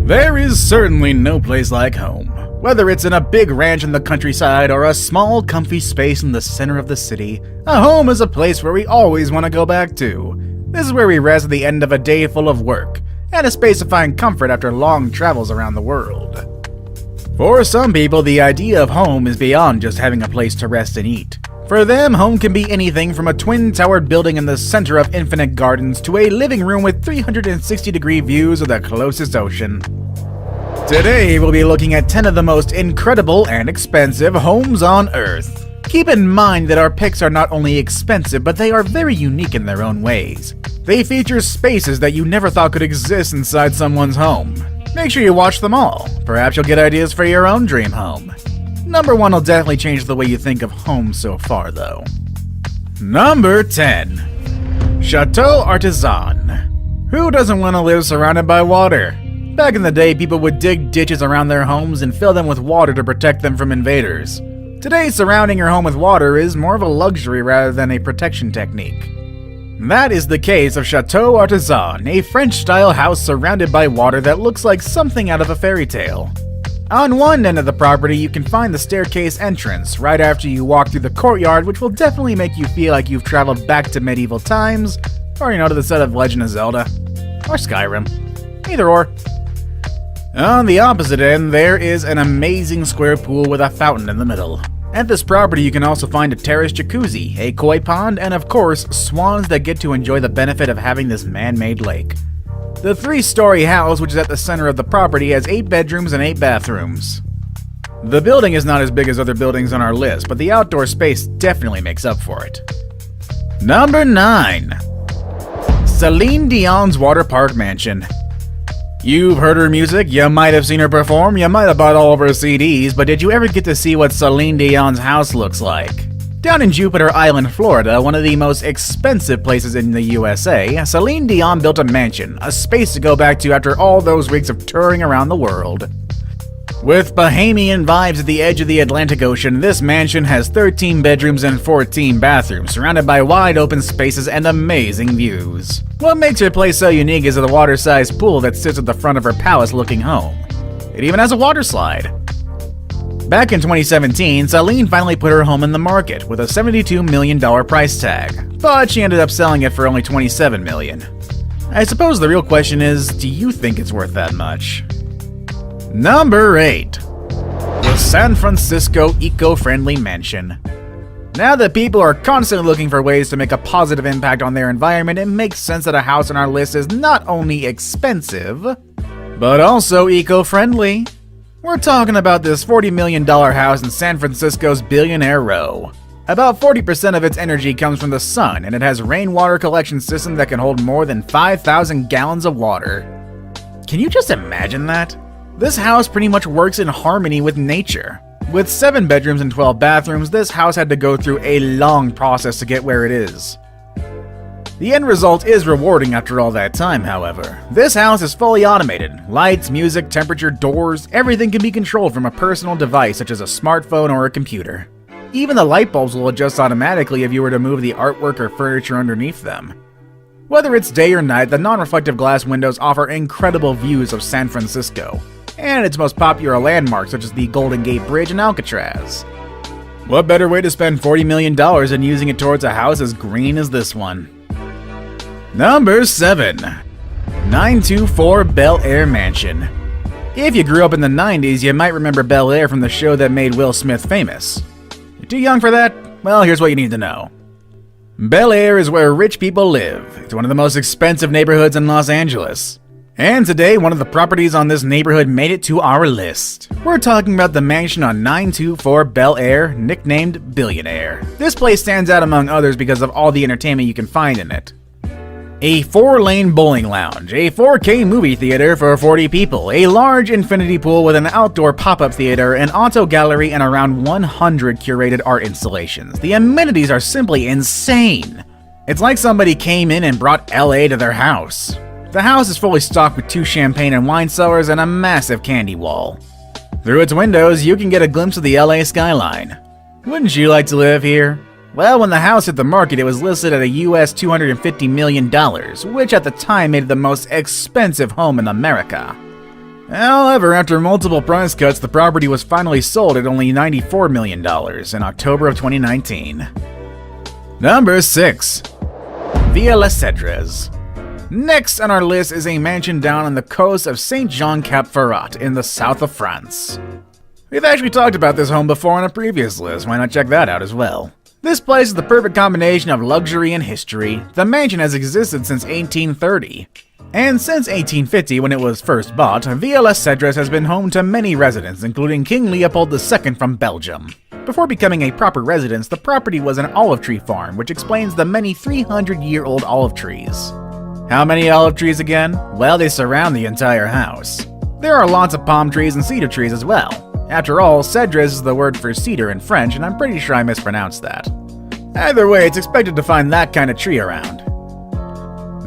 There is certainly no place like home. Whether it's in a big ranch in the countryside or a small, comfy space in the center of the city, a home is a place where we always want to go back to. This is where we rest at the end of a day full of work, and a space to find comfort after long travels around the world. For some people, the idea of home is beyond just having a place to rest and eat. For them, home can be anything from a twin-towered building in the center of infinite gardens to a living room with 360-degree views of the closest ocean. Today, we'll be looking at 10 of the most incredible and expensive homes on Earth. Keep in mind that our picks are not only expensive, but they are very unique in their own ways. They feature spaces that you never thought could exist inside someone's home. Make sure you watch them all. Perhaps you'll get ideas for your own dream home. Number 1 will definitely change the way you think of home so far, though. Number 10. Chateau Artisan. Who doesn't want to live surrounded by water? Back in the day, people would dig ditches around their homes and fill them with water to protect them from invaders. Today, surrounding your home with water is more of a luxury rather than a protection technique. That is the case of Chateau Artisan, a French-style house surrounded by water that looks like something out of a fairy tale. On one end of the property, you can find the staircase entrance right after you walk through the courtyard, which will definitely make you feel like you've traveled back to medieval times, or to the set of Legend of Zelda, or Skyrim. Either or. On the opposite end, there is an amazing square pool with a fountain in the middle. At this property, you can also find a terraced jacuzzi, a koi pond, and of course, swans that get to enjoy the benefit of having this man-made lake. The 3-story house, which is at the center of the property, has 8 bedrooms and 8 bathrooms. The building is not as big as other buildings on our list, but the outdoor space definitely makes up for it. Number 9. Celine Dion's Water Park Mansion. You've heard her music, you might have seen her perform, you might have bought all of her CDs, but did you ever get to see what Celine Dion's house looks like? Down in Jupiter Island, Florida, one of the most expensive places in the USA, Celine Dion built a mansion, a space to go back to after all those weeks of touring around the world. With Bahamian vibes at the edge of the Atlantic Ocean, this mansion has 13 bedrooms and 14 bathrooms, surrounded by wide open spaces and amazing views. What makes her place so unique is the water-sized pool that sits at the front of her palace-looking home. It even has a water slide. Back in 2017, Celine finally put her home in the market with a $72 million price tag, but she ended up selling it for only $27 million. I suppose the real question is, do you think it's worth that much? Number 8. The San Francisco Eco-Friendly Mansion. Now that people are constantly looking for ways to make a positive impact on their environment, it makes sense that a house on our list is not only expensive, but also eco-friendly. We're talking about this $40 million house in San Francisco's Billionaire Row. About 40% of its energy comes from the sun, and it has a rainwater collection system that can hold more than 5,000 gallons of water. Can you just imagine that? This house pretty much works in harmony with nature. With 7 bedrooms and 12 bathrooms, this house had to go through a long process to get where it is. The end result is rewarding after all that time, however. This house is fully automated. Lights, music, temperature, doors, everything can be controlled from a personal device such as a smartphone or a computer. Even the light bulbs will adjust automatically if you were to move the artwork or furniture underneath them. Whether it's day or night, the non-reflective glass windows offer incredible views of San Francisco and its most popular landmarks such as the Golden Gate Bridge and Alcatraz. What better way to spend $40 million than using it towards a house as green as this one? Number 7. 924 Bel Air Mansion. If you grew up in the 90s, you might remember Bel Air from the show that made Will Smith famous. You're too young for that? Well, here's what you need to know. Bel Air is where rich people live. It's one of the most expensive neighborhoods in Los Angeles. And today, one of the properties on this neighborhood made it to our list. We're talking about the mansion on 924 Bel Air, nicknamed Billionaire. This place stands out among others because of all the entertainment you can find in it. A 4-lane bowling lounge, a 4K movie theater for 40 people, a large infinity pool with an outdoor pop-up theater, an auto gallery, and around 100 curated art installations. The amenities are simply insane. It's like somebody came in and brought LA to their house. The house is fully stocked with 2 champagne and wine cellars and a massive candy wall. Through its windows, you can get a glimpse of the LA skyline. Wouldn't you like to live here? Well, when the house hit the market, it was listed at a US $250 million, which at the time made it the most expensive home in America. However, after multiple price cuts, the property was finally sold at only $94 million in October of 2019. Number 6. Villa Les Cedres. Next on our list is a mansion down on the coast of Saint-Jean-Cap-Ferrat in the south of France. We've actually talked about this home before on a previous list, why not check that out as well. This place is the perfect combination of luxury and history. The mansion has existed since 1830. And since 1850, when it was first bought, Villa Les Cedres has been home to many residents, including King Leopold II from Belgium. Before becoming a proper residence, the property was an olive tree farm, which explains the many 300-year-old olive trees. How many olive trees again? Well, they surround the entire house. There are lots of palm trees and cedar trees as well. After all, Cedres is the word for cedar in French, and I'm pretty sure I mispronounced that. Either way, it's expected to find that kind of tree around.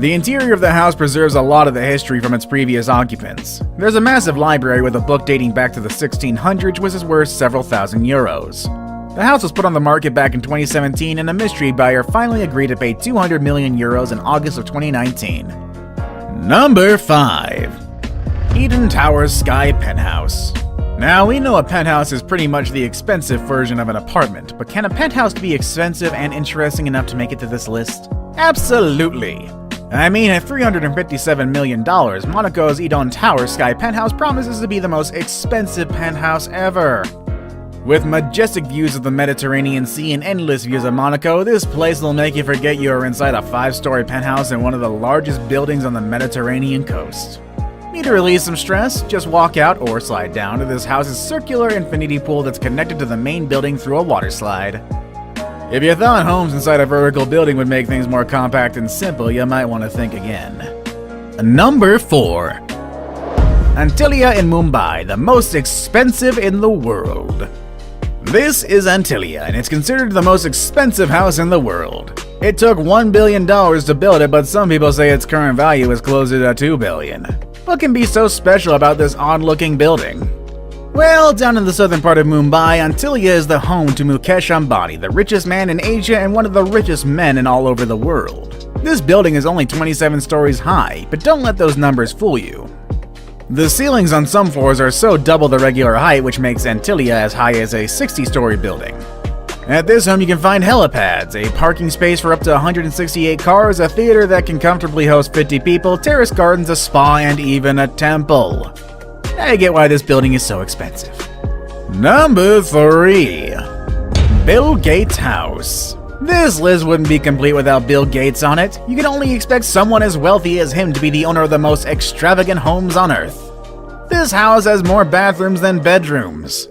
The interior of the house preserves a lot of the history from its previous occupants. There's a massive library with a book dating back to the 1600s, which is worth several thousand euros. The house was put on the market back in 2017, and a mystery buyer finally agreed to pay 200 million euros in August of 2019. Number 5. Eden Towers Sky Penthouse. Now, we know a penthouse is pretty much the expensive version of an apartment, but can a penthouse be expensive and interesting enough to make it to this list? Absolutely! I mean, at $357 million, Monaco's Eden Towers Sky Penthouse promises to be the most expensive penthouse ever. With majestic views of the Mediterranean Sea and endless views of Monaco, this place will make you forget you are inside a 5-story penthouse in one of the largest buildings on the Mediterranean coast. Need to release some stress? Just walk out or slide down to this house's circular infinity pool that's connected to the main building through a water slide. If you thought homes inside a vertical building would make things more compact and simple, you might want to think again. Number 4. Antilia in Mumbai, the most expensive in the world. This is Antilia, and it's considered the most expensive house in the world. It took $1 billion to build it, but some people say its current value is closer to $2 billion. What can be so special about this odd-looking building? Well, down in the southern part of Mumbai, Antilia is the home to Mukesh Ambani, the richest man in Asia and one of the richest men in all over the world. This building is only 27 stories high, but don't let those numbers fool you. The ceilings on some floors are so double the regular height, which makes Antilia as high as a 60-story building. At this home you can find helipads, a parking space for up to 168 cars, a theater that can comfortably host 50 people, terrace gardens, a spa, and even a temple. I get why this building is so expensive. Number 3. Bill Gates' house. This list wouldn't be complete without Bill Gates on it. You can only expect someone as wealthy as him to be the owner of the most extravagant homes on Earth. This house has more bathrooms than bedrooms.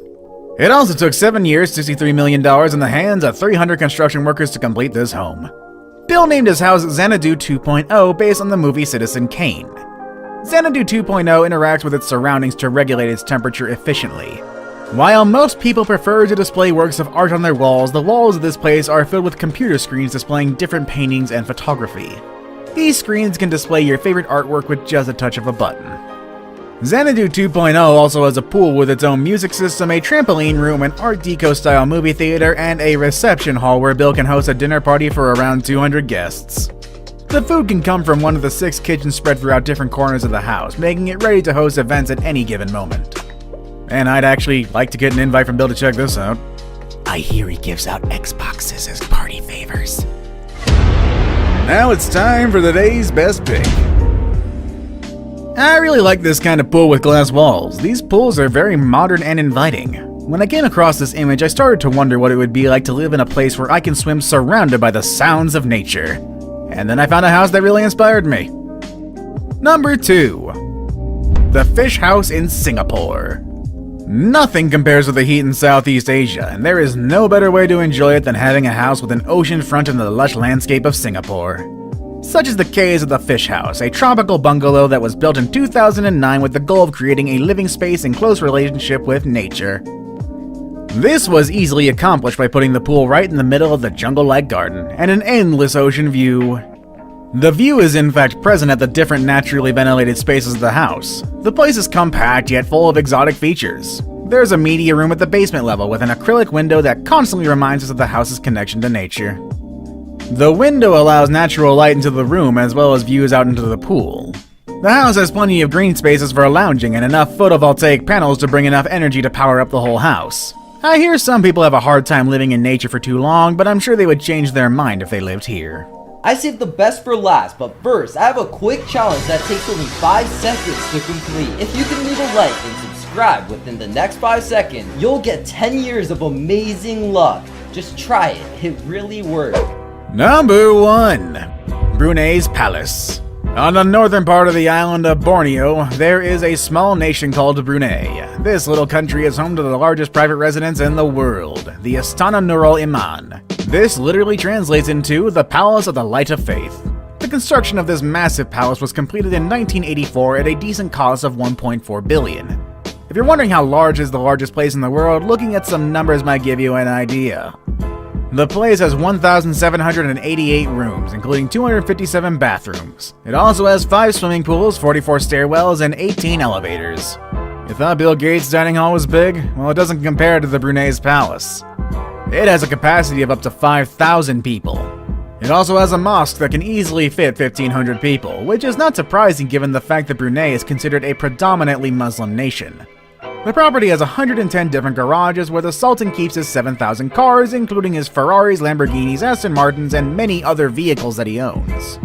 It also took 7 years, $63 million in the hands of 300 construction workers to complete this home. Bill named his house Xanadu 2.0 based on the movie Citizen Kane. Xanadu 2.0 interacts with its surroundings to regulate its temperature efficiently. While most people prefer to display works of art on their walls, the walls of this place are filled with computer screens displaying different paintings and photography. These screens can display your favorite artwork with just a touch of a button. Xanadu 2.0 also has a pool with its own music system, a trampoline room, an Art Deco-style movie theater, and a reception hall where Bill can host a dinner party for around 200 guests. The food can come from one of the 6 kitchens spread throughout different corners of the house, making it ready to host events at any given moment. And I'd actually like to get an invite from Bill to check this out. I hear he gives out Xboxes as party favors. Now it's time for the day's best pick. I really like this kind of pool with glass walls. These pools are very modern and inviting. When I came across this image, I started to wonder what it would be like to live in a place where I can swim surrounded by the sounds of nature. And then I found a house that really inspired me. Number 2. The Fish House in Singapore. Nothing compares with the heat in Southeast Asia, and there is no better way to enjoy it than having a house with an ocean front in the lush landscape of Singapore. Such is the case of the Fish House, a tropical bungalow that was built in 2009 with the goal of creating a living space in close relationship with nature. This was easily accomplished by putting the pool right in the middle of the jungle-like garden, and an endless ocean view. The view is in fact present at the different naturally ventilated spaces of the house. The place is compact yet full of exotic features. There's a media room at the basement level with an acrylic window that constantly reminds us of the house's connection to nature. The window allows natural light into the room as well as views out into the pool. The house has plenty of green spaces for lounging and enough photovoltaic panels to bring enough energy to power up the whole house. I hear some people have a hard time living in nature for too long, but I'm sure they would change their mind if they lived here. I saved the best for last, but first, I have a quick challenge that takes only 5 seconds to complete. If you can leave a like and subscribe within the next 5 seconds, you'll get 10 years of amazing luck. Just try it, it really works. Number 1. Brunei's Palace. On the northern part of the island of Borneo, there is a small nation called Brunei. This little country is home to the largest private residence in the world, the Istana Nurul Iman. This literally translates into the Palace of the Light of Faith. The construction of this massive palace was completed in 1984 at a decent cost of $1.4 billion. If you're wondering how large is the largest place in the world, looking at some numbers might give you an idea. The place has 1,788 rooms, including 257 bathrooms. It also has 5 swimming pools, 44 stairwells, and 18 elevators. You thought Bill Gates' dining hall was big? Well, it doesn't compare to the Brunei's palace. It has a capacity of up to 5,000 people. It also has a mosque that can easily fit 1,500 people, which is not surprising given the fact that Brunei is considered a predominantly Muslim nation. The property has 110 different garages where the Sultan keeps his 7,000 cars, including his Ferraris, Lamborghinis, Aston Martins, and many other vehicles that he owns.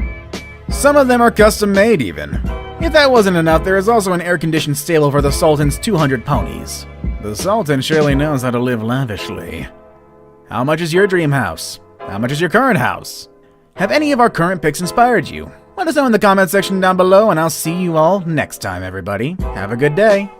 Some of them are custom made even. If that wasn't enough, there is also an air-conditioned stable for the Sultan's 200 ponies. The Sultan surely knows how to live lavishly. How much is your dream house? How much is your current house? Have any of our current picks inspired you? Let us know in the comment section down below, and I'll see you all next time, everybody. Have a good day.